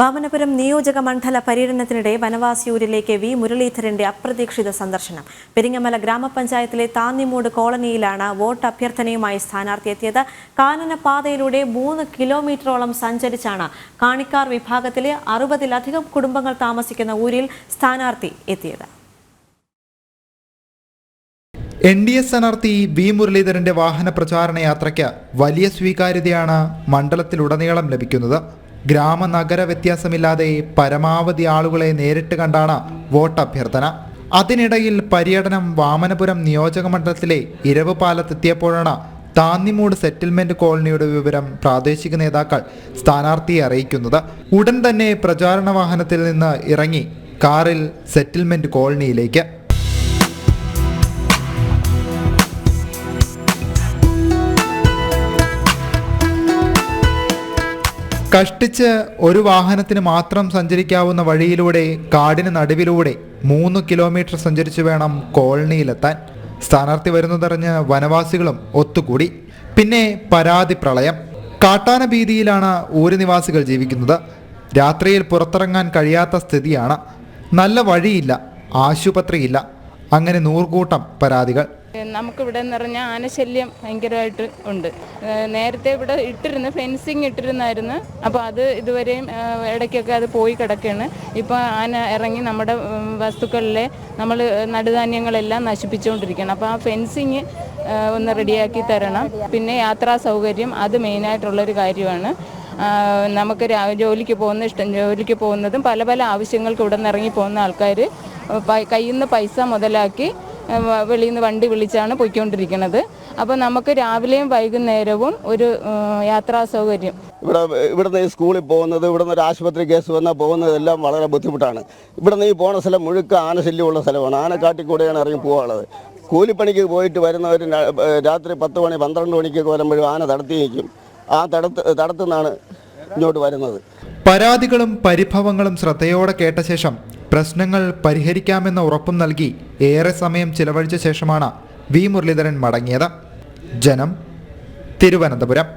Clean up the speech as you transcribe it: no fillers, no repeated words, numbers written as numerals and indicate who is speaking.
Speaker 1: വാമനപുരം നിയോജക മണ്ഡല പര്യടനത്തിനിടെ വനവാസിയൂരിലേക്ക് വി മുരളീധരന്റെ അപ്രതീക്ഷിത സന്ദർശനം. പെരിങ്ങമല ഗ്രാമപഞ്ചായത്തിലെ താന്നിമൂട് കോളനിയിലാണ് വോട്ട് അഭ്യർത്ഥനയുമായി സ്ഥാനാർത്ഥി എത്തിയത്. കാനനപാതയിലൂടെ 3 കിലോമീറ്ററോളം സഞ്ചരിച്ചാണ് കാണിക്കാർ വിഭാഗത്തിലെ 60-ലധികം കുടുംബങ്ങൾ താമസിക്കുന്ന ഊരിൽ സ്ഥാനാർത്ഥി എത്തിയത്.
Speaker 2: NDS സ്ഥാനാർത്ഥി വി മുരളീധരന്റെ വാഹന പ്രചാരണ യാത്രയ്ക്ക് വലിയ സ്വീകാര്യതയാണ് മണ്ഡലത്തിലുടനീളം ലഭിക്കുന്നത്. ഗ്രാമ-നഗര വ്യത്യാസമില്ലാതെ പരമാവധി ആളുകളെ നേരിട്ട് കണ്ടാണ് വോട്ട് അഭ്യർത്ഥന. അതിനിടയിൽ പര്യടനം വാമനപുരം നിയോജക മണ്ഡലത്തിലെ ഇരവുപാലത്തെത്തിയപ്പോഴാണ് താന്നിമൂട് സെറ്റിൽമെന്റ് കോളനിയുടെ വിവരം പ്രാദേശിക നേതാക്കൾ സ്ഥാനാർത്ഥിയെ അറിയിക്കുന്നത്. ഉടൻ തന്നെ പ്രചാരണ വാഹനത്തിൽ നിന്ന് ഇറങ്ങി കാറിൽ സെറ്റിൽമെന്റ് കോളനിയിലേക്ക്. കഷ്ടിച്ച് ഒരു വാഹനത്തിന് മാത്രം സഞ്ചരിക്കാവുന്ന വഴിയിലൂടെ കാടിന് നടുവിലൂടെ 3 കിലോമീറ്റർ സഞ്ചരിച്ചു വേണം കോളനിയിലെത്താൻ. സ്ഥാനാർത്ഥി വരുന്നതറിഞ്ഞ് വനവാസികളും ഒത്തുകൂടി. പിന്നെ പരാതി പ്രളയം. കാട്ടാന ഭീതിയിലാണ് ഊര് നിവാസികൾ ജീവിക്കുന്നത്. രാത്രിയിൽ പുറത്തിറങ്ങാൻ കഴിയാത്ത സ്ഥിതിയാണ്. നല്ല വഴിയില്ല, ആശുപത്രിയില്ല, അങ്ങനെ 100 കൂട്ടം പരാതികൾ.
Speaker 3: നമുക്കിവിടെ എന്ന് പറഞ്ഞാൽ ആനശല്യം ഭയങ്കരമായിട്ട് ഉണ്ട്. നേരത്തെ ഇവിടെ ഫെൻസിങ് ഇട്ടിരുന്നായിരുന്നു. അപ്പോൾ അത് ഇതുവരെയും ഇടയ്ക്കൊക്കെ അത് പോയി കിടക്കുകയാണ്. ഇപ്പോൾ ആന ഇറങ്ങി നമ്മുടെ വസ്തുക്കളിലെ നമ്മൾ നടുധാന്യങ്ങളെല്ലാം നശിപ്പിച്ചുകൊണ്ടിരിക്കുകയാണ്. അപ്പോൾ ആ ഫെൻസിങ് ഒന്ന് റെഡിയാക്കി തരണം. പിന്നെ യാത്രാ സൗകര്യം, അത് മെയിനായിട്ടുള്ളൊരു കാര്യമാണ്. നമുക്ക് ജോലിക്ക് പോകുന്നതും പല ആവശ്യങ്ങൾക്ക് ഇവിടെ നിന്ന് ഇറങ്ങി പോകുന്ന ആൾക്കാർ കയ്യിൽ നിന്ന് പൈസ മുതലാക്കി വെളിയിൽ നിന്ന് വണ്ടി വിളിച്ചാണ് പോയിക്കൊണ്ടിരിക്കുന്നത്. അപ്പോൾ നമുക്ക് രാവിലെയും വൈകുന്നേരവും ഒരു യാത്രാ സൗകര്യം.
Speaker 4: ഇവിടുന്ന് ഈ സ്കൂളിൽ പോകുന്നത്, ഇവിടുന്ന് ഒരു ആശുപത്രി കേസ് വന്നാൽ പോകുന്നതെല്ലാം വളരെ ബുദ്ധിമുട്ടാണ്. ഇവിടുന്ന് ഈ പോകുന്ന സ്ഥലം മുഴുക്ക ആനശല്യമുള്ള സ്ഥലമാണ്. ആനക്കാട്ടിക്കൂടെയാണ് ഇറങ്ങി പോകാനുള്ളത്. കൂലിപ്പണിക്ക് പോയിട്ട് വരുന്നവർ രാത്രി 10 മണി 12 മണിക്കൊക്കെ വരുമ്പോഴും ആന തടത്തി നിൽക്കും. ആ തടത്തുനിന്നാണ് ഇങ്ങോട്ട് വരുന്നത്.
Speaker 2: പരാതികളും പരിഭവങ്ങളും ശ്രദ്ധയോടെ കേട്ട ശേഷം പ്രശ്നങ്ങൾ പരിഹരിക്കാമെന്ന ഉറപ്പും നൽകി ഏറെ സമയം ചിലവഴിച്ച ശേഷമാണ് വി മുരളീധരൻ മടങ്ങിയത്. ജനം, തിരുവനന്തപുരം.